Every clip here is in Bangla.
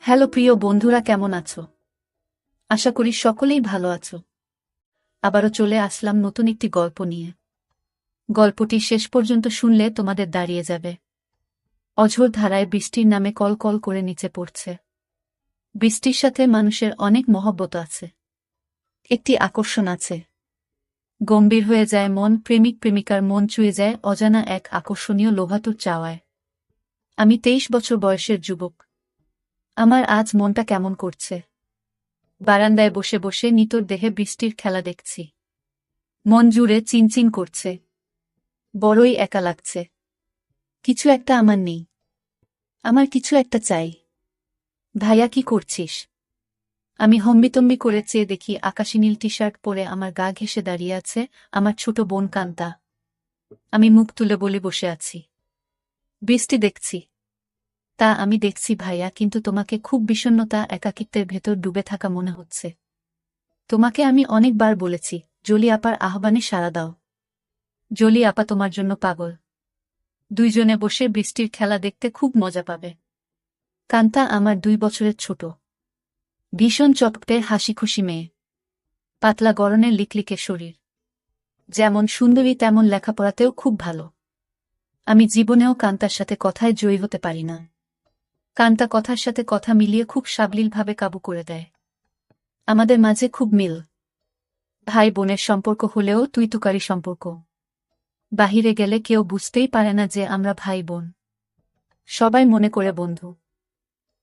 হ্যালো প্রিয় বন্ধুরা, কেমন আছো? আশা করি সকলেই ভালো আছো। আবারও চলে আসলাম নতুন একটি গল্প নিয়ে। গল্পটি শেষ পর্যন্ত শুনলে তোমাদের দাঁড়িয়ে যাবে। অঝোর ধারায় বৃষ্টির নামে কল কল করে নিচে পড়ছে। বৃষ্টির সাথে মানুষের অনেক মহব্বত আছে, একটি আকর্ষণ আছে। গম্ভীর হয়ে যায় মন, প্রেমিক প্রেমিকার মন চুয়ে যায় অজানা এক আকর্ষণীয় লোভাতুর চাওয়ায়। আমি 23 বছর বয়সের যুবক। আমার আজ মনটা কেমন করছে। বারান্দায় বসে বসে নিতর দেহে বৃষ্টির খেলা দেখছি। মন জুড়ে চিনচিন করছে। বড়ই একা লাগছে। কিছু একটা আমার নেই। আমার কিছু একটা চাই। ভাইয়া, কি করছিস? আমি হম্বিতম্বি করে চেয়ে দেখি আকাশি নীল টি শার্ট পরে আমার গা ঘেঁষে দাঁড়িয়ে আছে আমার ছোট বোন কান্তা। আমি মুখ তুলে বলে বসে আছি। বৃষ্টি দেখছি। তা আমি দেখছি ভাইয়া, কিন্তু তোমাকে খুব বিষণ্ণতা, একাকিত্বের ভেতর ডুবে থাকা মনে হচ্ছে। তোমাকে আমি অনেকবার বলেছি, জলি আপার আহ্বানে সাড়া দাও। জলি আপা তোমার জন্য পাগল। দুইজনে বসে বৃষ্টির খেলা দেখতে খুব মজা পাবে। কান্তা আমার 2 বছরের ছোট, ভীষণ চটপটে হাসি খুশি মেয়ে। পাতলা গড়নের লিকলিকে শরীর। যেমন সুন্দরী তেমন লেখাপড়াতেও খুব ভালো। আমি জীবনেও কান্তার সাথে কথায় জয়ী হতে পারি না। কান্তা কথার সাথে কথা মিলিয়ে খুব সাবলীলভাবে কাবু করে দেয়। আমাদের মাঝে খুব মিল। ভাই বোনের সম্পর্ক হলেও তুই তুকারি সম্পর্ক। বাহিরে গেলে কেউ বুঝতেই পারে না যে আমরা ভাই বোন। সবাই মনে করে বন্ধু।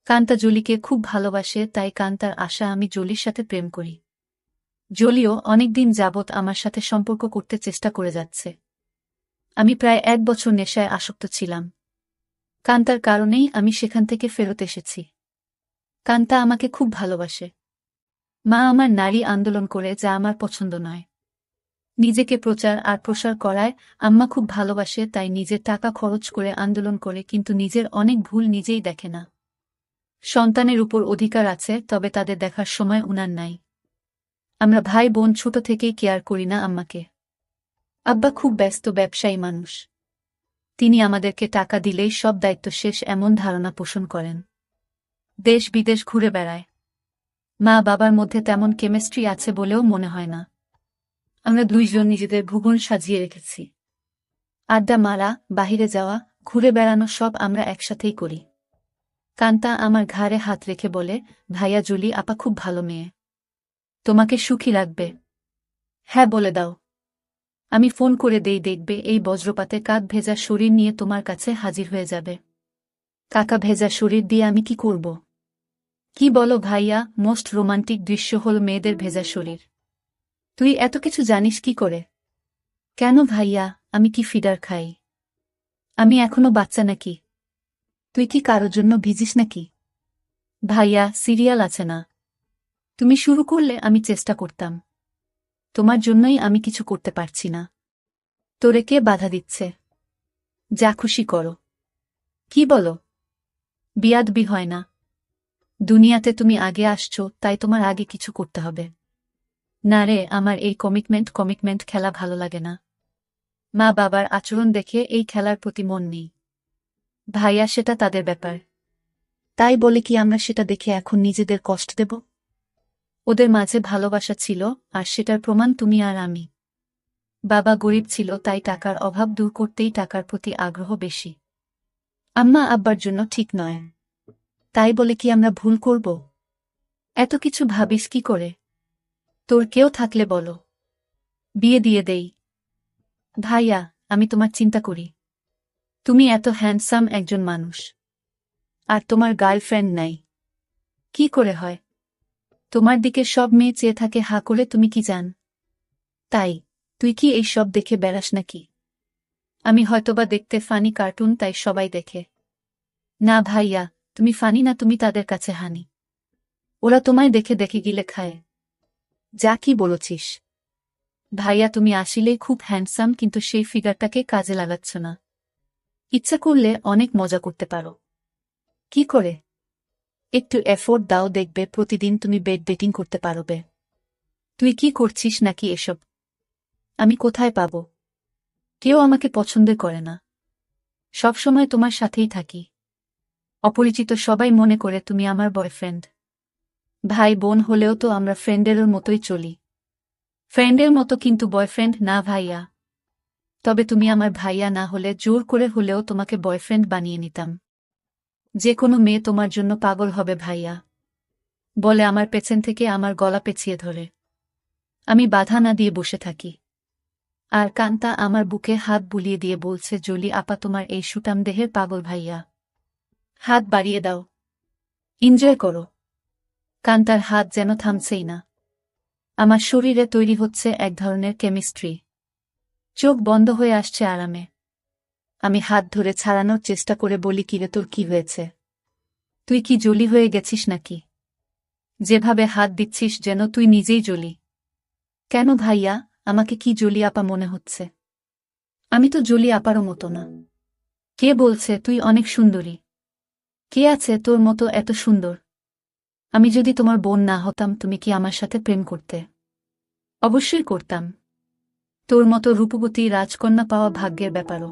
কান্তা জলিকে খুব ভালোবাসে, তাই কান্তার আশা আমি জলির সাথে প্রেম করি। জলিও অনেকদিন যাবৎ আমার সাথে সম্পর্ক করতে চেষ্টা করে যাচ্ছে। আমি প্রায় 1 বছর নেশায় আসক্ত ছিলাম। কান্তার কারণেই আমি সেখান থেকে ফেরত এসেছি। কান্তা আমাকে খুব ভালোবাসে। মা আমার নারী আন্দোলন করে, যা আমার পছন্দ নয়। নিজেকে প্রচার আর প্রসার করায় আম্মা খুব ভালোবাসে, তাই নিজের টাকা খরচ করে আন্দোলন করে, কিন্তু নিজের অনেক ভুল নিজেই দেখে না। সন্তানের উপর অধিকার আছে, তবে তাদের দেখার সময় উনার নাই। আমরা ভাই বোন ছোট থেকেই কেয়ার করি না আম্মাকে। আব্বা খুব ব্যস্ত ব্যবসায়ী মানুষ। তিনি আমাদেরকে টাকা দিলেই সব দায়িত্ব শেষ, এমন ধারণা পোষণ করেন। দেশ বিদেশ ঘুরে বেড়ায়। মা বাবার মধ্যে তেমন কেমিস্ট্রি আছে বলেও মনে হয় না। আমরা দুইজন নিজেদের ভুবন সাজিয়ে রেখেছি। আড্ডা মারা, বাহিরে যাওয়া, ঘুরে বেড়ানো সব আমরা একসাথেই করি। কান্তা আমার ঘাড়ে হাত রেখে বলে, ভাইয়া, জলি আপা খুব ভালো মেয়ে। তোমাকে সুখী রাখবে। হ্যাঁ বলে দাও। আমি ফোন করে দেই, দেখবে এই বজ্রপাতে কাক ভেজা শরীর নিয়ে তোমার কাছে হাজির হয়ে যাবে। কাকা ভেজা শরীর দিয়ে আমি কি করব? কি বলো ভাইয়া, মোস্ট রোমান্টিক দৃশ্য হল মেয়েদের ভেজা শরীর। তুই এত কিছু জানিস কি করে? কেন ভাইয়া, আমি কি ফিডার খাই? আমি এখনো বাচ্চা নাকি? তুই কি কারোর জন্য ভিজিস নাকি? ভাইয়া, সিরিয়াল আছে না? তুমি শুরু করলে আমি চেষ্টা করতাম। তোমার জন্যই আমি কিছু করতে পারছি না। তোরে কে বাধা দিচ্ছে? যা খুশি করো। কি বলো? বিয়াদবি হয় না। দুনিয়াতে তুমি আগে আসছো, তাই তোমার আগে কিছু করতে হবে। না রে, আমার এই কমিটমেন্ট খেলা ভালো লাগে না। মা বাবার আচরণ দেখে এই খেলার প্রতি মন নেই। ভাইয়া, সেটা তাদের ব্যাপার। তাই বলে কি আমরা সেটা দেখে এখন নিজেদের কষ্ট দেব? ওদের মাঝে ভালোবাসা ছিল, আর সেটার প্রমাণ তুমি আর আমি। বাবা গরিব ছিল, তাই টাকার অভাব দূর করতেই টাকার প্রতি আগ্রহ বেশি। আম্মা আব্বার জন্য ঠিক নয়। তাই বলে কি আমরা ভুল করব? এত কিছু ভাবিস কি করে? তোর কেউ থাকলে বলো, বিয়ে দিয়ে দেই। ভাইয়া, আমি তোমার চিন্তা করি। তুমি এত হ্যান্ডসাম একজন মানুষ, আর তোমার গার্লফ্রেন্ড নাই। কি করে হয়? তোমার দিকে সব মেয়ে চেয়ে থাকে হা করে, তুমি কি জান? তাই তুই কি এই সব দেখে বেড়াস নাকি? আমি হয়তোবা দেখতে ফানি কার্টুন, তাই সবাই দেখে। না ভাইয়া, তুমি ফানি না, তুমি তাদের কাছে হানি। ওরা তোমায় দেখে দেখে গিলে খায়। যা কি বলছিস? ভাইয়া, তুমি আসলেই খুব হ্যান্ডসাম, কিন্তু সেই ফিগারটাকে কাজে লাগাচ্ছ না। ইচ্ছা করলে অনেক মজা করতে পারো। কি করে? একটু এফোর্ট দাও, দেখবে প্রতিদিন তুমি বেড ডেটিং করতে পারবে। তুই কি করছিস নাকি এসব? আমি কোথায় পাব? কেউ আমাকে পছন্দ করে না। সবসময় তোমার সাথেই থাকি। অপরিচিত সবাই মনে করে তুমি আমার বয়ফ্রেন্ড। ভাই বোন হলেও তো আমরা ফ্রেন্ডের মতোই চলি। ফ্রেন্ডের মতো, কিন্তু বয়ফ্রেন্ড না ভাইয়া। তবে তুমি আমার ভাইয়া না হলে জোর করে হলেও তোমাকে বয়ফ্রেন্ড বানিয়ে নিতাম। যে কোনো মেয়ে তোমার জন্য পাগল হবে ভাইয়া, বলে আমার পেছন থেকে আমার গলা পেঁচিয়ে ধরে। আমি বাধা না দিয়ে বসে থাকি। আর কান্তা আমার বুকে হাত বুলিয়ে দিয়ে বলছে, জলি আপা তোমার এই সুটাম দেহের পাগল ভাইয়া। হাত বাড়িয়ে দাও, এনজয় করো। কান্তার হাত যেন থামছেই না। আমার শরীরে তৈরি হচ্ছে এক ধরনের কেমিস্ট্রি। চোখ বন্ধ হয়ে আসছে আরামে। আমি হাত ধরে ছাড়ানোর চেষ্টা করে বলি, কিরে তোর কি হয়েছে? তুই কি জলি হয়ে গেছিস নাকি? যেভাবে হাত দিচ্ছিস যেন তুই নিজেই জলি। কেন ভাইয়া, আমাকে কি জলি আপা মনে হচ্ছে? আমি তো জলি আপারও মতো না। কে বলছে? তুই অনেক সুন্দরী। কে আছে তোর মতো এত সুন্দর? আমি যদি তোমার বোন না হতাম তুমি কি আমার সাথে প্রেম করতে? অবশ্যই করতাম। তোর মতো রূপবতী রাজকন্যা পাওয়া ভাগ্যের ব্যাপারও।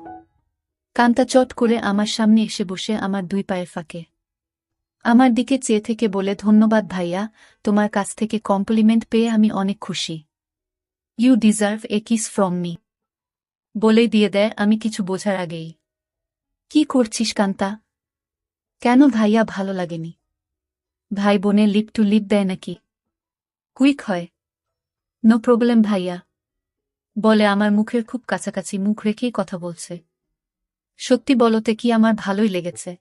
কান্তা চট করে আমার সামনে এসে বসে আমার দুই পায়ের ফাঁকে আমার দিকে চেয়ে থেকে বলে, ধন্যবাদ ভাইয়া, তোমার কাছ থেকে কমপ্লিমেন্ট পেয়ে আমি অনেক খুশি। You deserve a kiss from me. বলেই দিয়ে দেয় আমি কিছু বোঝার আগেই। কি করছিস কান্তা? কেন ভাইয়া, ভালো লাগেনি? ভাই বোনে লিপ টু লিপ দেয় নাকি? কুইক হয়। নো প্রবলেম ভাইয়া, বলে আমার মুখের খুব কাছাকাছি মুখ রেখেই কথা বলছে। সত্যি বলতে কি আমার ভালোই লেগেছে।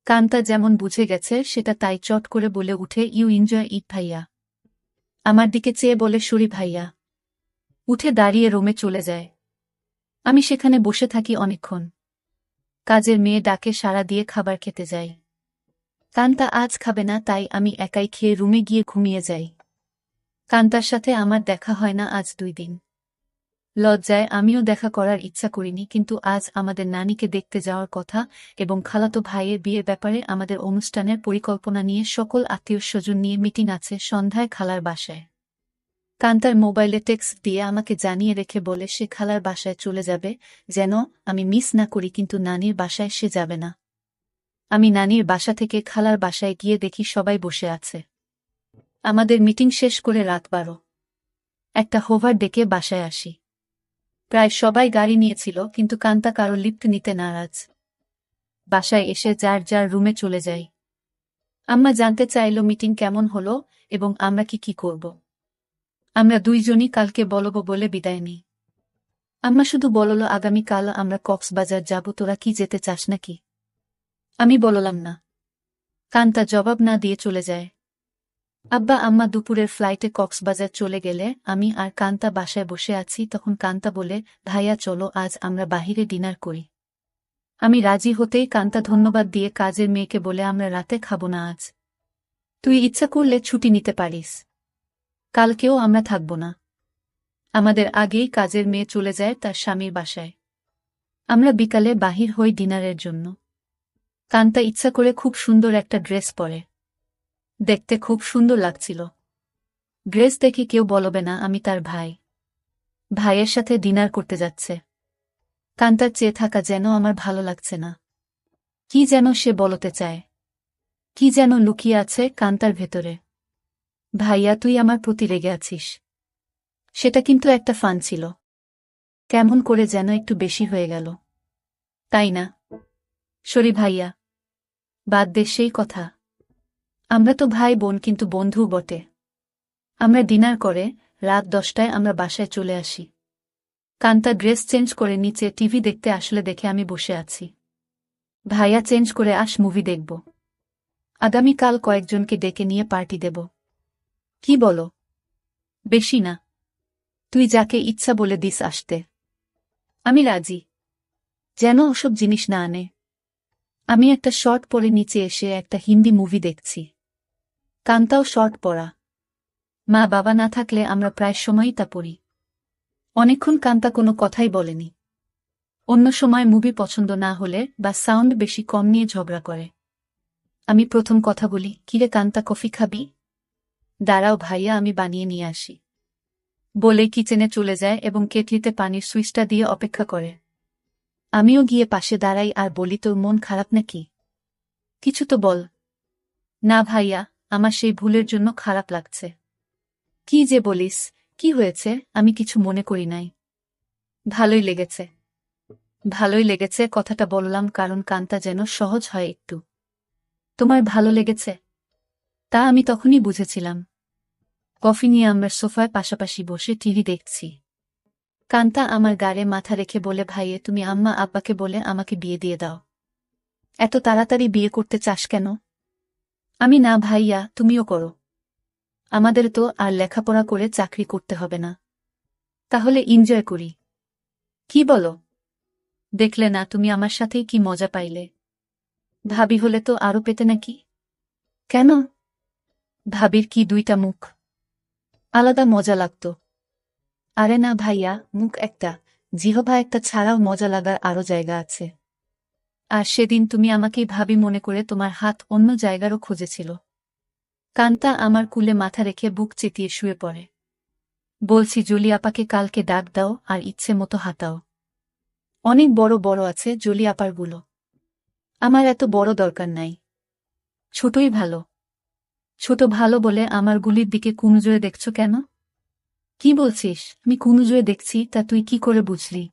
কান্তা যেমন বুঝে গেছে সেটা তাই চট করে বলে উঠে, ইউ এনজয় ইট ভাইয়া। আমার দিকে চেয়ে বলে, সরি ভাইয়া। উঠে দাঁড়িয়ে রুমে চলে যায়। আমি সেখানে বসে থাকি অনেকক্ষণ। কাজের মেয়ে ডাকে সাড়া দিয়ে খাবার খেতে যাই। কান্তা আজ খাবে না, তাই আমি একাই খেয়ে রুমে গিয়ে ঘুমিয়ে যাই। কান্তার সাথে আমার দেখা হয় না আজ 2 দিন। লজ্জায় আমিও দেখা করার ইচ্ছা করিনি, কিন্তু আজ আমাদের নানিকে দেখতে যাওয়ার কথা এবং খালাতো ভাইয়ের বিয়ের ব্যাপারে আমাদের অনুষ্ঠানের পরিকল্পনা নিয়ে সকল আত্মীয়স্বজন নিয়ে মিটিং আছে সন্ধ্যায় খালার বাসায়। কান্তার মোবাইলে টেক্সট দিয়ে আমাকে জানিয়ে রেখে বলে সে খালার বাসায় চলে যাবে, যেন আমি মিস না করি, কিন্তু নানির বাসায় সে যাবে না। আমি নানির বাসা থেকে খালার বাসায় গিয়ে দেখি সবাই বসে আছে। আমাদের মিটিং শেষ করে রাত 12। একটা হোভার ডেকে বাসায় আসি। প্রায় সবাই গাড়ি নিয়েছিল, কিন্তু কান্তা কারো লিফট নিতে নারাজ। বাসায় এসে যার যার রুমে চলে যাই। আম্মা জানতে চাইল মিটিং কেমন হলো এবং আমরা কি করব। আমরা দুইজনই কালকে বলব বলে বিদায় নিই। আম্মা শুধু বলল, আগামীকাল আমরা কক্সবাজার যাব, তোরা কি যেতে চাস নাকি? আমি বললাম না। কান্তা জবাব না দিয়ে চলে যায়। আব্বা আম্মা দুপুরের ফ্লাইটে কক্সবাজার চলে গেলে আমি আর কান্তা বাসায় বসে আছি। তখন কান্তা বলে, ভাইয়া চলো আজ আমরা বাহিরে ডিনার করি। আমি রাজি হতেই কান্তা ধন্যবাদ দিয়ে কাজের মেয়েকে বলে, আমরা রাতে খাবো না আজ। তুই ইচ্ছা করলে ছুটি নিতে পারিস। কালকেও আমরা থাকব না। আমাদের আগেই কাজের মেয়ে চলে যায় তার স্বামীর বাসায়। আমরা বিকালে বাহির হই ডিনারের জন্য। কান্তা ইচ্ছা করে খুব সুন্দর একটা ড্রেস পরে। দেখতে খুব সুন্দর লাগছিল। ড্রেস দেখে কেউ বলবে না আমি তার ভাই। ভাইয়ের সাথে ডিনার করতে যাচ্ছে। কান্তার চেয়ে থাকা যেন আমার ভালো লাগছে না। কি যেন সে বলতে চায়। কি যেন লুকিয়ে আছে কান্তার ভেতরে। ভাইয়া তুই আমার প্রতি রেগে আছিস। সেটা কিন্তু একটা ফান ছিল। কেমন করে যেন একটু বেশি হয়ে গেল, তাই না? সরি ভাইয়া, বাদ দে সেই কথা। আমরা তো ভাই বোন, কিন্তু বন্ধু বটে। আমরা ডিনার করে রাত 10টায় আমরা বাসায় চলে আসি। কান্তা ড্রেস চেঞ্জ করে নিচে টিভি দেখতে আসলে দেখে আমি বসে আছি। ভাইয়া চেঞ্জ করে আস, মুভি দেখব। আগামীকাল কয়েকজনকে ডেকে নিয়ে পার্টি দেব। কি বলো? বেশি না, তুই যাকে ইচ্ছা বলে দিস আসতে। আমি রাজি। যেন ওসব জিনিস না আনে। আমি একটা শর্ট পরে নিচে এসে একটা হিন্দি মুভি দেখছি। কান্তাও শর্ট পরা। মা বাবা না থাকলে আমরা প্রায় সময়ই তা পড়ি। অনেকক্ষণ কান্তা কোনো কথাই বলেনি। অন্য সময় মুভি পছন্দ না হলে বা সাউন্ড বেশি কম নিয়ে ঝগড়া করে। আমি প্রথম কথা বলি, কিরে কান্তা কফি খাবি? দাঁড়াও ভাইয়া, আমি বানিয়ে নিয়ে আসি। বলে কিচেনে চলে যায় এবং কেটলিতে পানির সুইচটা দিয়ে অপেক্ষা করে। আমিও গিয়ে পাশে দাঁড়াই আর বলি, তোর মন খারাপ নাকি? কিছু তো বল। না ভাইয়া, আমার সেই ভুলের জন্য খারাপ লাগছে। কি যে বলিস, কি হয়েছে? আমি কিছু মনে করি নাই। ভালোই লেগেছে। ভালোই লেগেছে কথাটা বললাম কারণ কানটা যেন সহজ হয় একটু। তোমার ভালো লেগেছে? তা আমি তখনই বুঝেছিলাম। কফি নিয়ে আমরা সোফায় পাশাপাশি বসে টিভি দেখছি। কান্তা আমার গাড়ে মাথা রেখে বলে, ভাইয়ে তুমি আম্মা আব্বাকে বলে আমাকে বিয়ে দিয়ে দাও। এত তাড়াতাড়ি বিয়ে করতে চাস কেন? আমি, না ভাইয়া, তুমিও করো। আমাদের তো আর লেখাপড়া করে চাকরি করতে হবে না। তাহলে এনজয় করি। কি বলো? দেখলে না তুমি আমার সাথেই কি মজা পাইলে। ভাবি হলে তো আরো পেতে নাকি? কেন? ভাবির কি দুইটা মুখ? আলাদা মজা লাগতো। আরে না ভাইয়া, মুখ একটা, জিহবা একটা ছাড়াও মজা লাগার আরো জায়গা আছে। আর সেদিন তুমি আমাকেই ভাবি মনে করে তোমার হাত অন্য জায়গারও খুঁজেছিল। কান্তা আমার কুলে মাথা রেখে বুক চেতিয়ে শুয়ে পড়ে। বলছি, জলি আপাকে কালকে ডাক দাও আর ইচ্ছে মতো হাতাও। অনেক বড় বড় আছে জলি আপারগুলো। আমার এত বড় দরকার নাই। ছোটই ভালো। ছোট ভালো বলে আমার গুলির দিকে কুনজরে দেখছ কেন? কি বলছিস? আমি কুনজরে দেখছি তা তুই কি করে বুঝলি?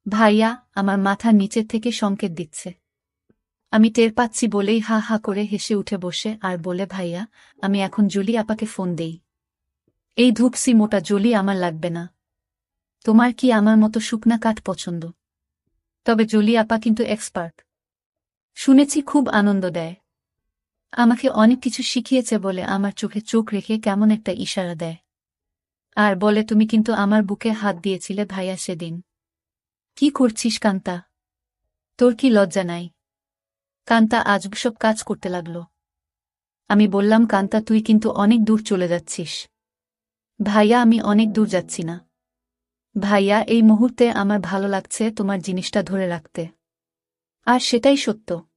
ভাইয়া আমার মাথার নিচের থেকে সংকেত দিচ্ছে। আমি টের পাচ্ছি বলেই হা হা করে হেসে উঠে বসে আর বলে, ভাইয়া আমি এখন জলি আপাকে ফোন দেই। এই ধূপসি মোটা জলি আমার লাগবে না। তোমার কি আমার মতো শুকনা কাঠ পছন্দ? তবে জলি আপা কিন্তু এক্সপার্ট। শুনেছি খুব আনন্দ দেয়। আমাকে অনেক কিছু শিখিয়েছে বলে আমার চোখে চোখ রেখে কেমন একটা ইশারা দেয়। আর বলে, তুমি কিন্তু আমার বুকে হাত দিয়েছিলে ভাইয়া সেদিন। কি করছিস কান্তা? তোর কি লজ্জা নাই? কান্তা আজব সব কাজ করতে লাগল। আমি বললাম, কান্তা তুই কিন্তু অনেক দূর চলে যাচ্ছিস। ভাইয়া আমি অনেক দূর যাচ্ছি না। ভাইয়া এই মুহূর্তে আমার ভালো লাগছে তোমার জিনিসটা ধরে রাখতে। আর সেটাই সত্য।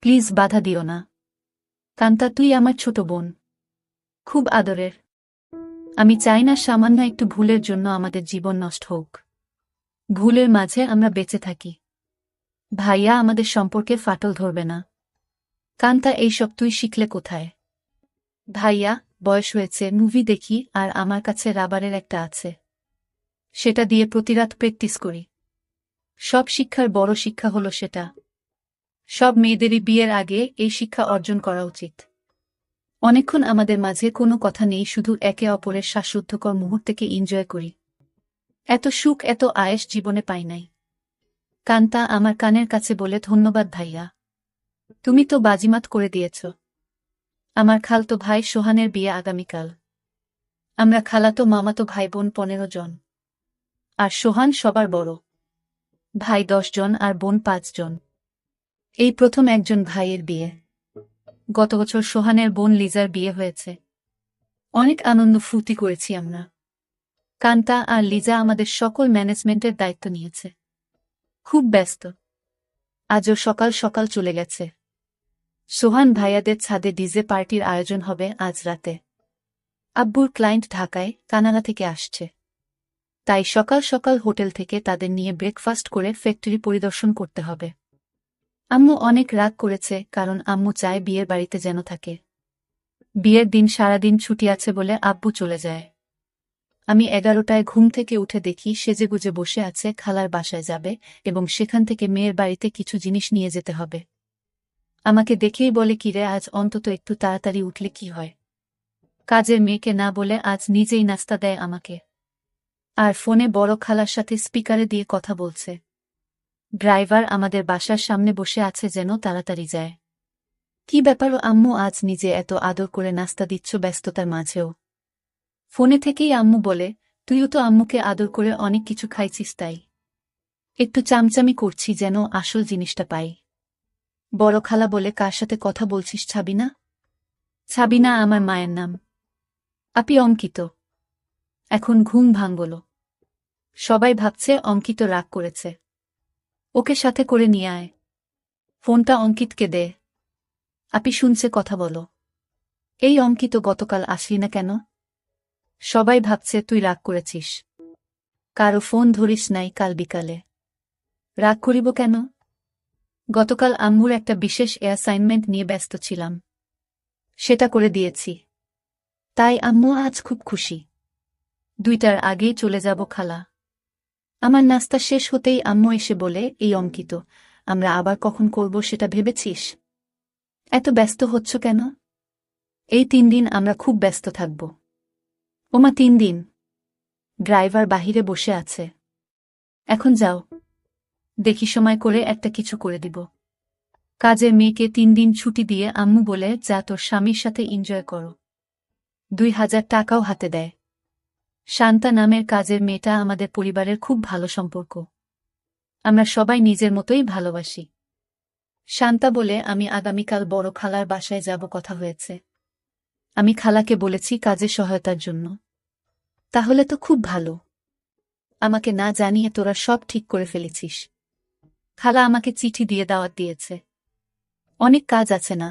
প্লিজ বাধা দিও না। কান্তা তুই আমার ছোট বোন। খুব আদরের। আমি চাই না সামান্য একটু ভুলের জন্য আমাদের জীবন নষ্ট হোক। ভুলের মাঝে আমরা বেঁচে থাকি। ভাইয়া আমাদের সম্পর্কে ফাটল ধরবে না। কান্তা এইসব তুই শিখলে কোথায়? ভাইয়া বয়স হয়েছে, মুভি দেখি আর আমার কাছে রাবারের একটা আছে। সেটা দিয়ে প্রতিরাত প্র্যাকটিস করি। সব শিক্ষার বড় শিক্ষা হলো সেটা। সব মেয়েদেরই বিয়ের আগে এই শিক্ষা অর্জন করা উচিত। অনেকক্ষণ আমাদের মাঝে কোনো কথা নেই, শুধু একে অপরের শ্বাসরুদ্ধকর মুহূর্তকে এনজয় করি। এত সুখ এত আয়েশ জীবনে পাই নাই। কান্তা আমার কানের কাছে বলে, ধন্যবাদ ভাইয়া। তুমি তো বাজিমাত করে দিয়েছ। আমার খালতো ভাই সোহানের বিয়ে আগামীকাল। আমরা খালাতো মামাতো ভাই বোন 15 জন। আর সোহান সবার বড়। ভাই 10 জন আর বোন 5 জন। এই প্রথম একজন ভাইয়ের বিয়ে। গত বছর সোহানের বোন লিজার বিয়ে হয়েছে। অনেক আনন্দ ফুর্তি করেছি আমরা। কান্তা আর লিজা আমাদের সকল ম্যানেজমেন্টের দায়িত্ব নিয়েছে। খুব ব্যস্ত। আজও সকাল সকাল চলে গেছে। সোহান ভাইয়াদের ছাদে ডিজে পার্টির আয়োজন হবে আজ রাতে। আব্বুর ক্লায়েন্ট ঢাকায় কানাডা থেকে আসছে। তাই সকাল সকাল হোটেল থেকে তাদের নিয়ে ব্রেকফাস্ট করে ফ্যাক্টরি পরিদর্শন করতে হবে। আম্মু অনেক রাগ করেছে কারণ আম্মু চায় বিয়ের বাড়িতে যেন থাকে। বিয়ের দিন সারাদিন ছুটি আছে বলে আব্বু চলে যায়। আমি 11টায় ঘুম থেকে উঠে দেখি সেজেগুজে বসে আছে, খালার বাসায় যাবে এবং সেখান থেকে মেয়ের বাড়িতে কিছু জিনিস নিয়ে যেতে হবে। আমাকে দেখেই বলে, কিরে আজ অন্তত একটু তাড়াতাড়ি উঠলে কি হয়? কাজের মেয়েকে না বলে আজ নিজেই নাস্তা দেয় আমাকে। আর ফোনে বড় খালার সাথে স্পিকারে দিয়ে কথা বলছে। ড্রাইভার আমাদের বাসার সামনে বসে আছে যেন তাড়াতাড়ি যায়। কি ব্যাপার আম্মু, আজ নিজে এত আদর করে নাস্তা দিচ্ছ ব্যস্ততার মাঝেও? ফোনে থেকেই আম্মু বলে, তুইও তো আম্মুকে আদর করে অনেক কিছু খাইছিস তাই। একটু চামচামি করছি যেন আসল জিনিসটা পাই। বড় খালা বলে, কার সাথে কথা বলছিস ছাবিনা? ছাবিনা আমার মায়ের নাম। আপি অঙ্কিত। এখন ঘুম ভাঙল। সবাই ভাবছে অঙ্কিত রাগ করেছে। ওকে সাথে করে নিয়ে আয়। ফোনটা অঙ্কিতকে দে। আপি শুনছে, কথা বলো। এই অঙ্কিত, গতকাল আসলি না কেন? সবাই ভাবছে তুই রাগ করেছিস। কারো ফোন ধরিস নাই কাল বিকালে। রাগ করিব কেন? গতকাল আম্মুর একটা বিশেষ অ্যাসাইনমেন্ট নিয়ে ব্যস্ত ছিলাম, সেটা করে দিয়েছি। তাই আম্মু আজ খুব খুশি। 2টার আগেই চলে যাব খালা। আমার নাস্তা শেষ হতেই আম্মু এসে বলে, এই অঙ্কিত, আমরা আবার কখন করব সেটা ভেবেছিস? এত ব্যস্ত হচ্ছ কেন? এই 3 দিন আমরা খুব ব্যস্ত থাকব। ওমা 3 দিন? ড্রাইভার বাহিরে বসে আছে। এখন যাও, দেখি সময় করে একটা কিছু করে দিব। কাজের মেয়েকে 3 দিন ছুটি দিয়ে আম্মু বলে, যা তোর স্বামীর সাথে এনজয় করো। 2000 টাকাও হাতে দেয়। শান্তা নামের কাজের মেয়েটা আমাদের পরিবারের খুব ভালো সম্পর্ক। আমরা সবাই নিজের মতোই ভালোবাসি। শান্তা বলে, আমি আগামীকাল বড় খালার বাসায় যাব, কথা হয়েছে। আমি খালাকে বলেছি কাজে সহায়তার জন্য। তাহলে তো খুব ভালো। আমাকে না জানিয়ে তোরা সব ঠিক করে ফেলেছিস। খালা আমাকে চিঠি দিয়ে দাওয়াত দিয়েছে। অনেক কাজ আছে না?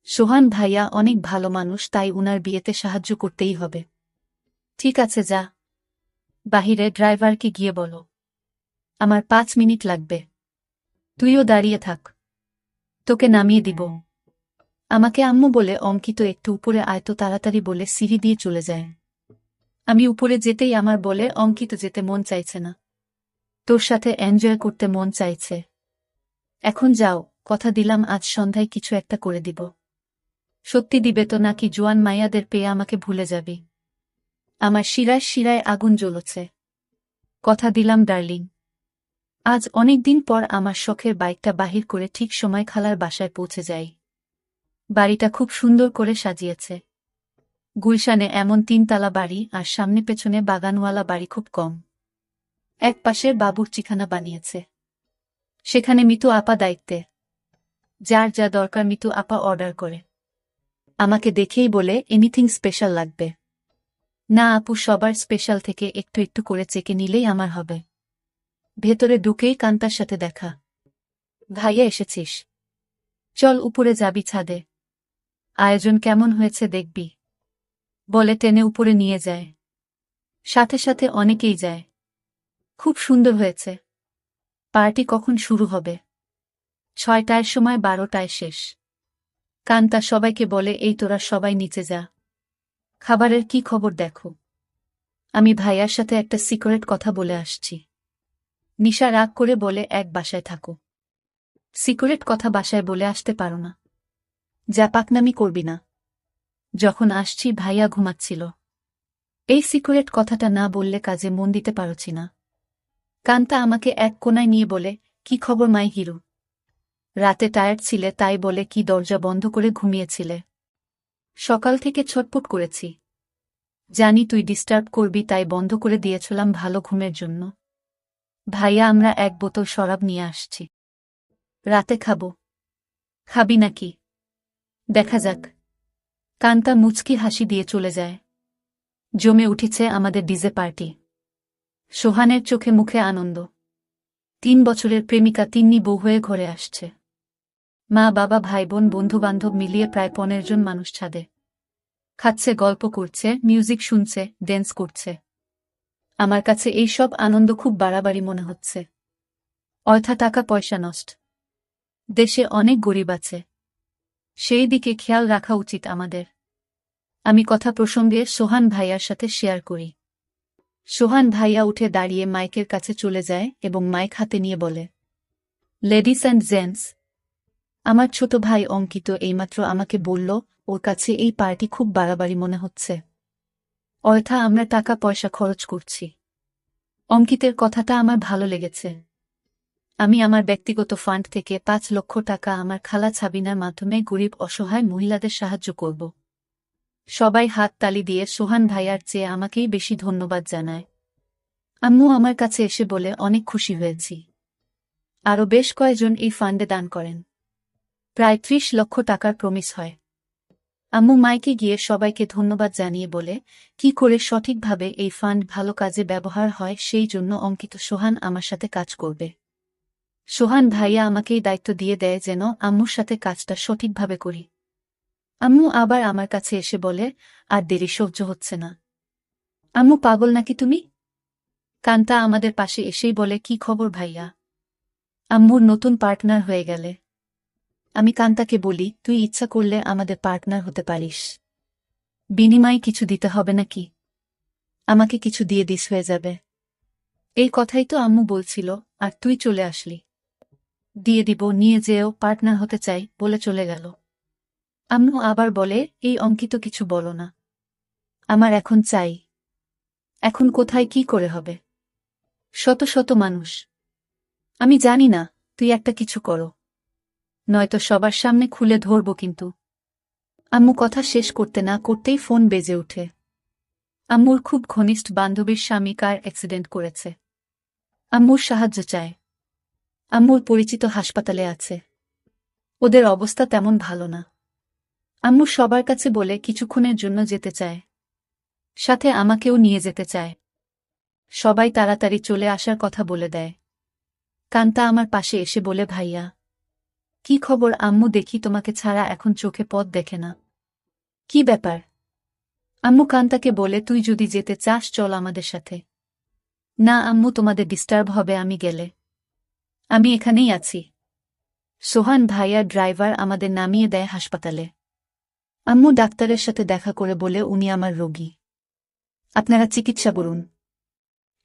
সোহান ভাইয়া অনেক ভালো মানুষ, তাই উনার বিয়েতে সাহায্য করতেই হবে। ঠিক আছে, যা। বাহিরে ড্রাইভারকে গিয়ে বলো আমার 5 মিনিট লাগবে। তুইও দাঁড়িয়ে থাক, তোকে নামিয়ে দিব। আমাকে আম্মু বলে, অঙ্কিত একটু উপরে আয় তো তাড়াতাড়ি বলে সিঁড়ি দিয়ে চলে যায়। আমি উপরে যেতেই আমার বলে, অঙ্কিত যেতে মন চাইছে না, তোর সাথে এনজয় করতে মন চাইছে। এখন যাও, কথা দিলাম আজ সন্ধ্যায় কিছু একটা করে দিব। সত্যি দিবে তো, নাকি জোয়ান মাইয়াদের পেয়ে আমাকে ভুলে যাবি? আমার শিরায় শিরায় আগুন জ্বলছে। কথা দিলাম ডার্লিং। আজ অনেক দিন পর আমার শখের বাইকটা বাহির করে ঠিক সময় খালার বাসায় পৌঁছে যাই। বাড়িটা খুব সুন্দর করে সাজিয়েছে। গুলশানে এমন 3 তলা বাড়ি আর সামনে পেছনে বাগানওয়ালা বাড়ি খুব কম। এক পাশে বাবুর্চিখানা বানিয়েছে, সেখানে মিতু আপা দায়িত্বে। যার যা দরকার মিতু আপা অর্ডার করে। আমাকে দেখেই বলে, এনিথিং স্পেশাল লাগবে? না আপু, সবার স্পেশাল থেকে একটু একটু করে চেকে নিলেই আমার হবে। ভেতরে ঢুকেই কান্তার সাথে দেখা। ভাইয়া এসেছিস? চল উপরে যাবি ছাদে। আয়োজন কেমন হয়েছে দেখবি, বলে টেনে উপরে নিয়ে যায়। সাথে সাথে অনেকেই যায়। খুব সুন্দর হয়েছে। পার্টি কখন শুরু হবে? 6টার সময়, 12টায় শেষ। কান্তা সবাইকে বলে, এই তোরা সবাই নিচে যা, খাবারের কি খবর দেখো। আমি ভাইয়ার সাথে একটা সিক্রেট কথা বলে আসছি। নিশা রাগ করে বলে, এক বাসায় থাকো, সিক্রেট কথা বাসায় বলে আসতে পারো না? যা পাকনামি করবি না। যখন আসছি ভাইয়া ঘুমাচ্ছিল। এই সিক্রেট কথাটা না বললে কাজে মন দিতে পারছি না। কান্তা আমাকে এক কোনায় নিয়ে বলে, কি খবর মাই হিরো? রাতে টায়ার্ড ছিলে তাই বলে কি দরজা বন্ধ করে ঘুমিয়েছিলে? সকাল থেকে ছটপট করেছি, জানি তুই ডিস্টার্ব করবি তাই বন্ধ করে দিয়েছিলাম ভালো ঘুমের জন্য। ভাইয়া, আমরা 1 বোতল শরাব নিয়ে আসছি, রাতে খাবো। খাবি নাকি? দেখা যাক। কান্তা মুচকি হাসি দিয়ে চলে যায়। জমে উঠেছে আমাদের ডিজে পার্টি। সোহানের চোখে মুখে আনন্দ। 3 বছরের প্রেমিকা তিন্নি বউ হয়ে ঘরে আসছে। মা বাবা ভাই বোন বন্ধুবান্ধব মিলিয়ে প্রায় 15 জন মানুষ ছাদে খাচ্ছে, গল্প করছে, মিউজিক শুনছে, ড্যান্স করছে। আমার কাছে এই সব আনন্দ খুব বাড়াবাড়ি মনে হচ্ছে। অর্থা টাকা পয়সা নষ্ট। দেশে অনেক গরিব আছে, সেই দিকে খেয়াল রাখা উচিত আমাদের। আমি কথা প্রসঙ্গে সোহান ভাইয়ার সাথে শেয়ার করি। সোহান ভাইয়া উঠে দাঁড়িয়ে মাইকের কাছে চলে যায় এবং মাইক হাতে নিয়ে বলে, লেডিস অ্যান্ড জেন্টস, আমার ছোট ভাই অঙ্কিত এইমাত্র আমাকে বলল ওর কাছে এই পার্টি খুব বাড়াবাড়ি মনে হচ্ছে। অর্থা আমরা টাকা পয়সা খরচ করছি। অঙ্কিতের কথাটা আমার ভালো লেগেছে। আমি আমার ব্যক্তিগত ফান্ড থেকে 5 লক্ষ টাকা আমার খালা ছাবিনার মাধ্যমে গরিব অসহায় মহিলাদের সাহায্য করব। সবাই হাত তালি দিয়ে সোহান ভাইয়ার চেয়ে আমাকেই বেশি ধন্যবাদ জানায়। আম্মু আমার কাছে এসে বলে, অনেক খুশি হয়েছি। আরও বেশ কয়েকজন এই ফান্ডে দান করেন। প্রায় 30 লক্ষ টাকার প্রমিস হয়। আম্মু মাইকে গিয়ে সবাইকে ধন্যবাদ জানিয়ে বলে, কি করে সঠিকভাবে এই ফান্ড ভালো কাজে ব্যবহার হয় সেই জন্য অঙ্কিত সোহান আমার সাথে কাজ করবে। সোহান ভাইয়া আমাকেই দায়িত্ব দিয়ে দেয় যেন আম্মুর সাথে কাজটা সঠিকভাবে করি। আম্মু আবার আমার কাছে এসে বলে, আর দেরি সহ্য হচ্ছে না। আম্মু পাগল নাকি তুমি? কান্তা আমাদের পাশে এসেই বলে, কি খবর ভাইয়া? আম্মুর নতুন পার্টনার হয়ে গেলে। আমি কান্তাকে বলি, তুই ইচ্ছা করলে আমাদের পার্টনার হতে পারিস। বিনিময়ে কিছু দিতে হবে নাকি? আমাকে কিছু দিয়ে দিস হয়ে যাবে। এই কথাই তো আম্মু বলছিল, আর তুই চলে আসলি। দিয়ে দিব, নিয়ে যেও, পার্টনার হতে চাই বলে চলে গেল। আম্মু আবার বলে, এই অঙ্কিত কিছু বলো না। আমার এখন চাই। এখন কোথায় কি করে হবে? শত শত মানুষ। আমি জানি না, তুই একটা কিছু করো, নয়তো সবার সামনে খুলে ধরব কিন্তু। আম্মু কথা শেষ করতে না করতেই ফোন বেজে ওঠে। আম্মুর খুব ঘনিষ্ঠ বান্ধবীর স্বামী কার অ্যাক্সিডেন্ট করেছে। আম্মুর সাহায্য চায়। আম্মুর পরিচিত হাসপাতালে আছে। ওদের অবস্থা তেমন ভালো না। আম্মু সবার কাছে বলে কিছুক্ষণের জন্য যেতে চায়। সাথে আমাকেও নিয়ে যেতে চায়। সবাই তাড়াতাড়ি চলে আসার কথা বলে দেয়। কান্তা আমার পাশে এসে বলে, ভাইয়া কি খবর? আম্মু, দেখি তোমাকে ছাড়া এখন চোখে পথ দেখে না। কি ব্যাপার? আম্মু কান্তাকে বলে, তুই যদি যেতে চাস চল আমাদের সাথে। না আম্মু, তোমাদের ডিস্টার্ব হবে আমি গেলে। আমি এখানেই আছি। সোহান ভাইয়া ড্রাইভার আমাদের নামিয়ে দেয় হাসপাতালে। আম্মু ডাক্তারের সাথে দেখা করে বলে, উনি আমার রোগী, আপনারা চিকিৎসা করুন,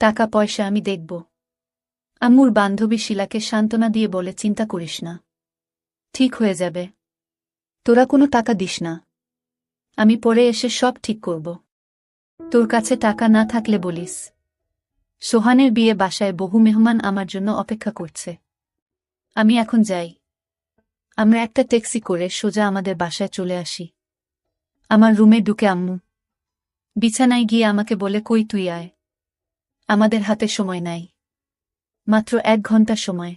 টাকা পয়সা আমি দেখব। আম্মুর বান্ধবী শিলাকে সান্ত্বনা দিয়ে বলে, চিন্তা করিস না, ঠিক হয়ে যাবে। তোরা কোনো টাকা দিস না, আমি পরে এসে সব ঠিক করব। তোর কাছে টাকা না থাকলে বলিস। সোহানের বিয়ে বাসায় বহু মেহমান আমার জন্য অপেক্ষা করছে। আমি এখন যাই। আমরা একটা ট্যাক্সি করে সোজা আমাদের বাসায় চলে আসি। আমার রুমে ঢুকে আম্মু বিছানায় গিয়ে আমাকে বলে, কই তুই আয়, আমাদের হাতে সময় নাই, মাত্র 1 ঘন্টা সময়।